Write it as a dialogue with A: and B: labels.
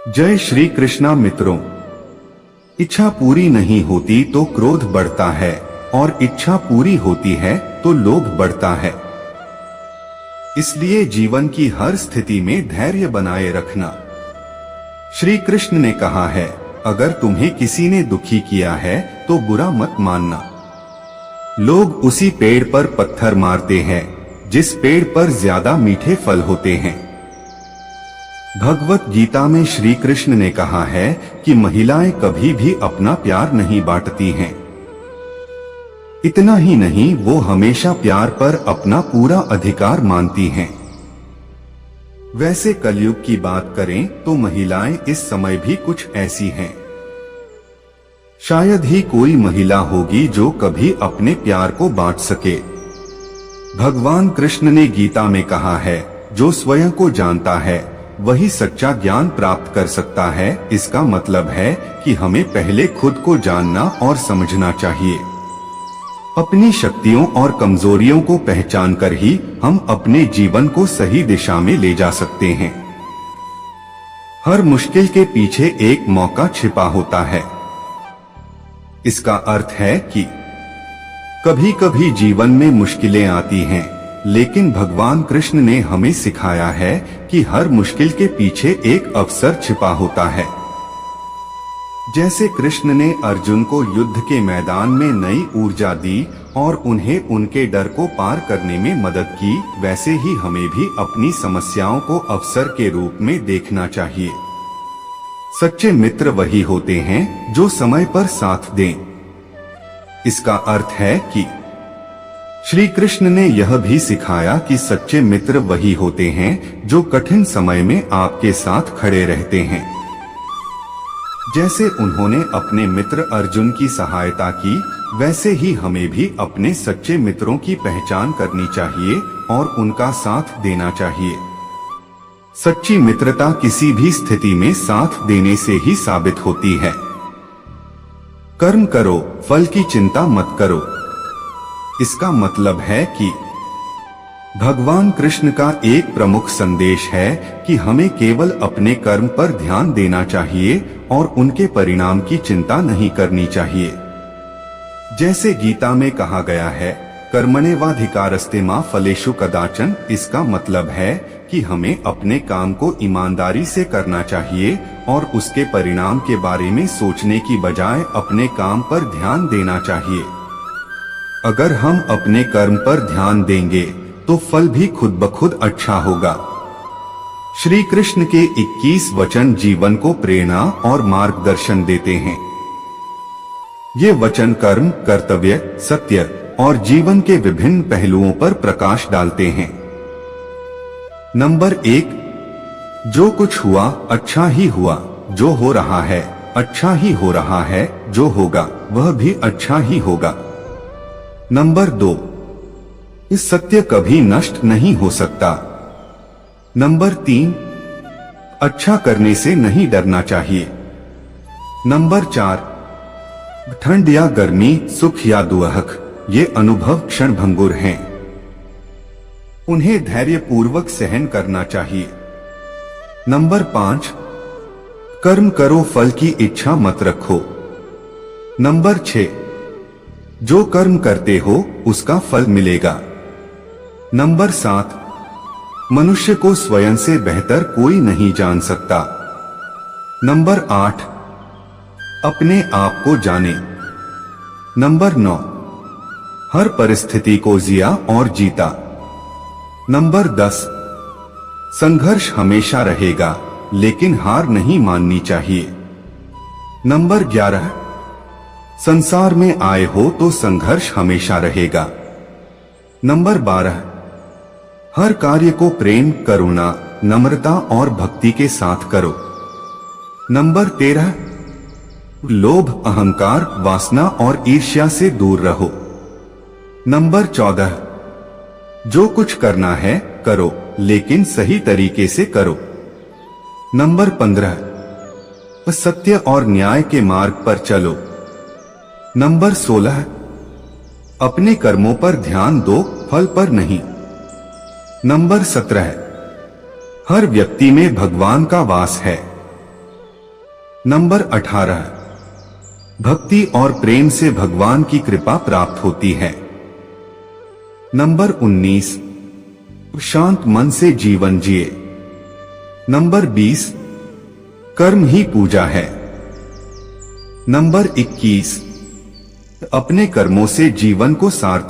A: जय श्री कृष्णा मित्रों। इच्छा पूरी नहीं होती तो क्रोध बढ़ता है और इच्छा पूरी होती है तो लोभ बढ़ता है। इसलिए जीवन की हर स्थिति में धैर्य बनाए रखना। श्री कृष्ण ने कहा है, अगर तुम्हें किसी ने दुखी किया है तो बुरा मत मानना। लोग उसी पेड़ पर पत्थर मारते हैं जिस पेड़ पर ज्यादा मीठे फल होते हैं। भगवत गीता में श्री कृष्ण ने कहा है कि महिलाएं कभी भी अपना प्यार नहीं बांटती हैं। इतना ही नहीं, वो हमेशा प्यार पर अपना पूरा अधिकार मानती हैं। वैसे कलयुग की बात करें तो महिलाएं इस समय भी कुछ ऐसी हैं। शायद ही कोई महिला होगी जो कभी अपने प्यार को बांट सके। भगवान कृष्ण ने गीता में कहा है, जो स्वयं को जानता है वही सच्चा ज्ञान प्राप्त कर सकता है। इसका मतलब है कि हमें पहले खुद को जानना और समझना चाहिए। अपनी शक्तियों और कमजोरियों को पहचान कर ही हम अपने जीवन को सही दिशा में ले जा सकते हैं। हर मुश्किल के पीछे एक मौका छिपा होता है। इसका अर्थ है कि कभी कभी जीवन में मुश्किलें आती हैं, लेकिन भगवान कृष्ण ने हमें सिखाया है कि हर मुश्किल के पीछे एक अवसर छिपा होता है। जैसे कृष्ण ने अर्जुन को युद्ध के मैदान में नई ऊर्जा दी और उन्हें उनके डर को पार करने में मदद की, वैसे ही हमें भी अपनी समस्याओं को अवसर के रूप में देखना चाहिए। सच्चे मित्र वही होते हैं जो समय पर साथ दें। इसका अर्थ है कि श्री कृष्ण ने यह भी सिखाया कि सच्चे मित्र वही होते हैं जो कठिन समय में आपके साथ खड़े रहते हैं। जैसे उन्होंने अपने मित्र अर्जुन की सहायता की, वैसे ही हमें भी अपने सच्चे मित्रों की पहचान करनी चाहिए और उनका साथ देना चाहिए। सच्ची मित्रता किसी भी स्थिति में साथ देने से ही साबित होती है। कर्म करो, फल की चिंता मत करो। इसका मतलब है कि भगवान कृष्ण का एक प्रमुख संदेश है कि हमें केवल अपने कर्म पर ध्यान देना चाहिए और उनके परिणाम की चिंता नहीं करनी चाहिए। जैसे गीता में कहा गया है, कर्मण्येवाधिकारस्ते मा फलेषु कदाचन। इसका मतलब है कि हमें अपने काम को ईमानदारी से करना चाहिए और उसके परिणाम के बारे में सोचने की बजाय अपने काम पर ध्यान देना चाहिए। अगर हम अपने कर्म पर ध्यान देंगे तो फल भी खुद ब खुद अच्छा होगा। श्री कृष्ण के 21 वचन जीवन को प्रेरणा और मार्गदर्शन देते हैं। ये वचन कर्म, कर्तव्य, सत्य और जीवन के विभिन्न पहलुओं पर प्रकाश डालते हैं। नंबर 1, जो कुछ हुआ अच्छा ही हुआ। जो हो रहा है अच्छा ही हो रहा है। जो होगा वह भी अच्छा ही होगा। नंबर 2, इस सत्य कभी नष्ट नहीं हो सकता। नंबर 3, अच्छा करने से नहीं डरना चाहिए। नंबर 4, ठंड या गर्मी, सुख या दुख, ये अनुभव क्षणभंगुर हैं। उन्हें धैर्यपूर्वक सहन करना चाहिए। नंबर 5, कर्म करो, फल की इच्छा मत रखो। नंबर 6, जो कर्म करते हो उसका फल मिलेगा। नंबर 7, मनुष्य को स्वयं से बेहतर कोई नहीं जान सकता। नंबर 8, अपने आप को जाने। नंबर 9, हर परिस्थिति को जिया और जीता। नंबर 10, संघर्ष हमेशा रहेगा लेकिन हार नहीं माननी चाहिए। नंबर 11, संसार में आए हो तो संघर्ष हमेशा रहेगा। नंबर 12, हर कार्य को प्रेम, करुणा, नम्रता और भक्ति के साथ करो। नंबर 13, लोभ, अहंकार, वासना और ईर्ष्या से दूर रहो। नंबर 14, जो कुछ करना है करो लेकिन सही तरीके से करो। नंबर 15, सत्य और न्याय के मार्ग पर चलो। नंबर 16, अपने कर्मों पर ध्यान दो, फल पर नहीं। नंबर 17, हर व्यक्ति में भगवान का वास है। नंबर 18, भक्ति और प्रेम से भगवान की कृपा प्राप्त होती है। नंबर 19, शांत मन से जीवन जिए। नंबर 20, कर्म ही पूजा है। नंबर 21, अपने कर्मों से जीवन को सार्थक